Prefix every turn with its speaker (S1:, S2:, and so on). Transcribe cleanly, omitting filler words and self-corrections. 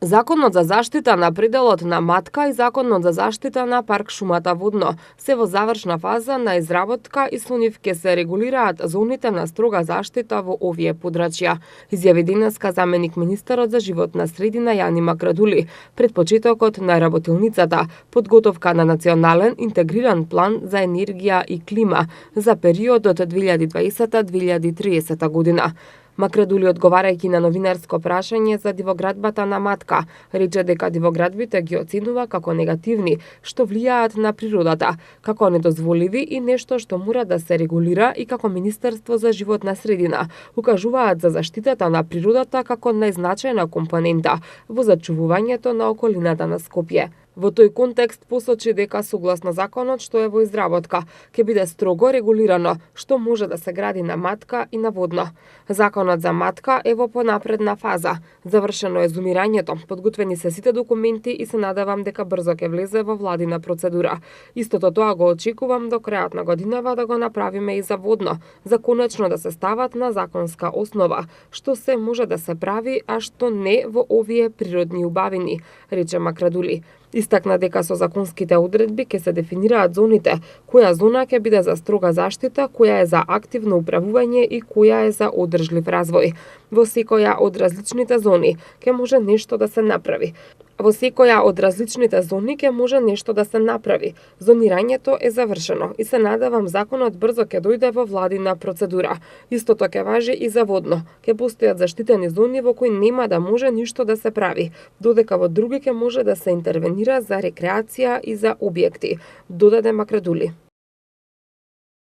S1: Законот за заштита на пределот на Матка и Законот за заштита на парк Шумата Водно се во завршна фаза на изработка и со нив ќе се регулираат зоните на строга заштита во овие подрачја, изјави денеска заменик министерот за животна средина Јани Макрадули пред почетокот на работилницата подготовка на национален интегриран план за енергија и клима за периодот 2020-2030 година. Макрадули, одговарајќи на новинарско прашање за дивоградбата на Матка, рече дека дивоградбите ги оценува како негативни, што влијаат на природата, како недозволиви и нешто што мора да се регулира и како Министерство за животна средина укажуваат за заштитата на природата како најзначајна компонента во зачувувањето на околината на Скопје. Во тој контекст посочи дека согласно законот што е во изработка, ќе биде строго регулирано што може да се гради на Матка и на Водно. Законот за Матка е во понапредна фаза. Завршено е зумирањето, подготвени се сите документи и се надевам дека брзо ќе влезе во владина процедура. Истото тоа го очекувам до крајот на годинава да го направиме и за Водно, за конечно да се стават на законска основа, што се може да се прави, а што не во овие природни убавини, рече Макрадули. Истакна дека со законските одредби ќе се дефинираат зоните, која зона ќе биде за строга заштита, која е за активно управување и која е за одржлив развој. Во секоја од различните зони ќе може нешто да се направи. Зонирањето е завршено и се надевам законот брзо ќе дојде во владина процедура. Истото ќе важи и за Водно. Ќе постојат заштитени зони во кои нема да може ништо да се прави, додека во други ќе може да се интервенира за рекреација и за објекти, додаде Макрадули.